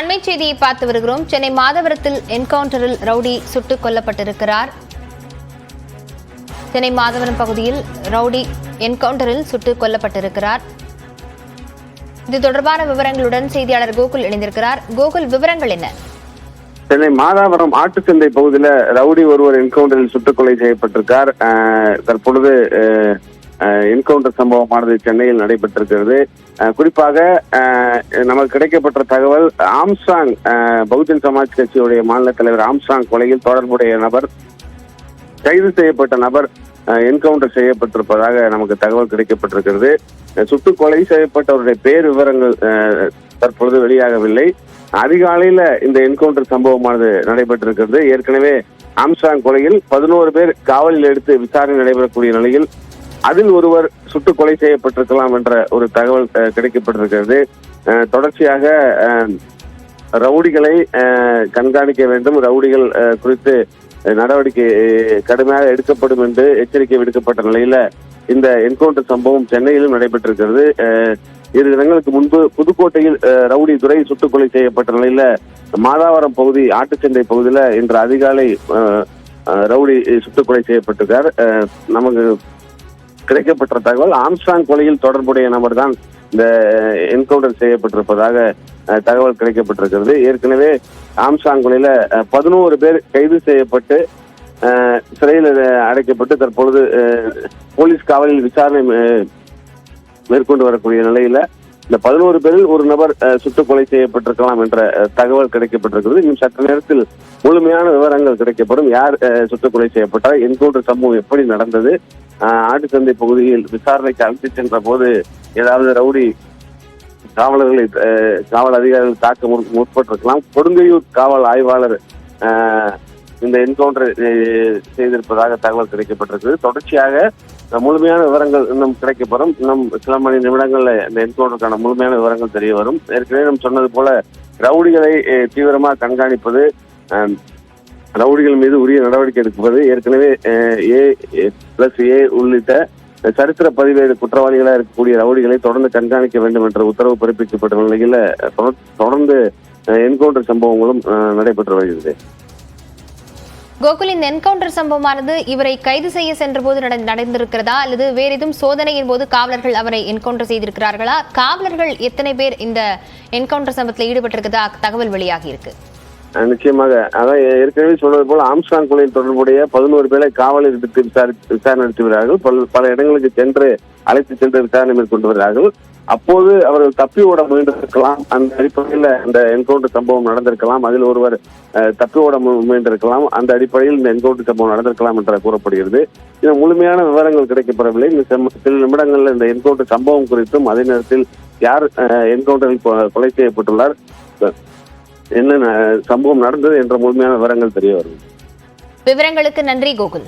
அண்மை செய்தியை பார்த்து வருகிறோம். சென்னை மாதவரத்தில் என்கவுண்டரில் ரவுடி சுட்டுக் கொல்லப்பட்டிருக்கிறார். சென்னை மாதவரம் பகுதியில் ரவுடி என்கவுண்டரில் சுட்டுக் கொல்லப்பட்டிருக்கிறார். இது தொடர்பான விவரங்களுடன் செய்தியாளர் கோகுல் இணைந்திருக்கிறார். கோகுல், விவரங்கள் என்ன? சென்னை மாதாவரம் ஆட்டுச்சந்தை பகுதியில் ரவுடி ஒருவர் என்கவுண்டரில் சுட்டுக் கொலை செய்யப்பட்டிருக்கார். தற்பொழுது என்கவுண்டர் சம்பவமானது சென்னையில் நடைபெற்றிருக்கிறது. குறிப்பாக நமக்கு கிடைக்கப்பட்ட தகவல், ஆம்ஸ்ட்ராங் பகுஜன் சமாஜ் கட்சியுடைய மாநில தலைவர் ஆம்ஸ்ட்ராங் கொலையில் தொடர்புடைய நபர், கைது செய்யப்பட்ட நபர் என்கவுண்டர் செய்யப்பட்டிருப்பதாக நமக்கு தகவல் கிடைக்கப்பட்டிருக்கிறது. சுட்டுக் கொலை செய்யப்பட்டவருடைய பேர் விவரங்கள் தற்பொழுது வெளியாகவில்லை. அதிகாலையில இந்த என்கவுண்டர் சம்பவமானது நடைபெற்றிருக்கிறது. ஏற்கனவே ஆம்ஸ்ட்ராங் கொலையில் 11 பேர் காவலில் எடுத்து விசாரணை நடைபெறக்கூடிய நிலையில் அதில் ஒருவர் சுட்டுக் கொலை செய்யப்பட்டிருக்கலாம் என்ற ஒரு தகவல் கிடைக்கப்பட்டிருக்கிறது. தொடர்ச்சியாக ரவுடிகளை கண்காணிக்க வேண்டும், ரவுடிகள் குறித்து நடவடிக்கை கடுமையாக எடுக்கப்படும் என்று எச்சரிக்கை விடுக்கப்பட்ட நிலையில இந்த என்கவுண்டர் சம்பவம் சென்னையிலும் நடைபெற்றிருக்கிறது. 2 தினங்களுக்கு முன்பு புதுக்கோட்டையில் ரவுடி துரை சுட்டுக் கொலை செய்யப்பட்ட நிலையில மாதாவரம் பகுதி ஆட்டுச்சந்தை பகுதியில இன்று அதிகாலை ரவுடி சுட்டுக் கொலை செய்யப்பட்டிருக்கார். நமக்கு கிடைக்கப்பட்ட தகவல், ஆம்ஸ்ட்ராங் கொலையில் தொடர்புடைய நபர் தான் இந்த என்கவுண்டர் செய்யப்பட்டிருப்பதாக தகவல் கிடைக்கப்பட்டிருக்கிறது. ஏற்கனவே ஆம்ஸ்ட்ராங் கொலையில 11 பேர் கைது செய்யப்பட்டு சிறையில் அடைக்கப்பட்டு தற்பொழுது போலீஸ் காவலில் விசாரணை மேற்கொண்டு வரக்கூடிய நிலையில இந்த 11 பேரில் ஒரு நபர் சுட்டுக் கொலை செய்யப்பட்டிருக்கலாம் என்ற தகவல் கிடைக்கப்பட்டிருக்கிறது. இன்னும் சற்று நேரத்தில் முழுமையான விவரங்கள் கிடைக்கப்படும். யார் சுட்டுக் கொலை செய்யப்பட்டார், என்கவுண்டர் சம்பவம் எப்படி நடந்தது, ஆட்டுச்சந்தை பகுதியில் விசாரணைக்கு அழைத்து சென்ற போது ஏதாவது ரவுடி காவலர்களை காவல் அதிகாரிகள் தாக்க முற்பட்டிருக்கலாம். கொடுங்கையூர் காவல் ஆய்வாளர் இந்த என்கவுண்டர் செய்திருப்பதாக தகவல் கிடைக்கப்பட்டிருக்கிறது. தொடர்ச்சியாக முழுமையான விவரங்கள் இன்னும் கிடைக்கப்படும். இன்னும் சில மணி நிமிடங்கள்ல இந்த என்கவுண்டருக்கான முழுமையான விவரங்கள் தெரிய வரும். ஏற்கனவே நம்ம சொன்னது போல ரவுடிகளை தீவிரமாக கண்காணிப்பது, ரவுடிகள் மீது உரிய நடவடிக்கை எடுப்பது, ஏற்கனவே A+A உள்ளிட்ட சரித்திர பதிவேடு குற்றவாளிகளாக இருக்கக்கூடிய ரவுடிகளை தொடர்ந்து கண்காணிக்க வேண்டும் என்ற உத்தரவு பிறப்பிக்கப்பட்ட நிலையில தொடர்ந்து என்கவுண்டர் சம்பவங்களும் நடைபெற்று வருகிறது. கோகுல், இந்த என்கவுண்டர் சம்பவமானது இவரை கைது செய்ய சென்ற போது நடந்திருக்கிறதா அல்லது வேறு எதுவும் சோதனையின் போது காவலர்கள் அவரை என்கவுண்டர் செய்திருக்கிறார்களா? காவலர்கள் எத்தனை பேர் இந்த என்கவுண்டர் சம்பவத்தில் ஈடுபட்டிருக்கிறதா தகவல் வெளியாகி இருக்கு? நிச்சயமாக, அதான் ஏற்கனவே சொன்னது போல ஆம்ஸ்ட்ராங் கொலையில் தொடர்புடைய 11 பேரை காவலில் எடுத்து விசாரணை நடத்தி வருகிறார்கள். பல இடங்களுக்கு சென்று அழைத்து சென்று விசாரணை மேற்கொண்டு வருகிறார்கள். அப்போது அவர்கள் தப்பி ஓட முயன்றிருக்கலாம். அந்த அடிப்படையில் இந்த என்கவுண்டர் சம்பவம் நடந்திருக்கலாம். அதில் ஒருவர் தப்பி ஓட முயன்றிருக்கலாம். அந்த அடிப்படையில் இந்த என்கவுண்டர் சம்பவம் நடந்திருக்கலாம் என்று கூறப்படுகிறது. இது முழுமையான விவரங்கள் கிடைக்கப்படவில்லை. இந்த சில நிமிடங்களில் இந்த என்கவுண்டர் சம்பவம் குறித்தும் அதே நேரத்தில் யார் என்கவுண்டரில் கொலை செய்யப்பட்டுள்ளார், என்ன சம்பவம் நடந்தது என்ற முழுமையான விவரங்கள் தெரிய வரும். விவரங்களுக்கு நன்றி கோகுல்.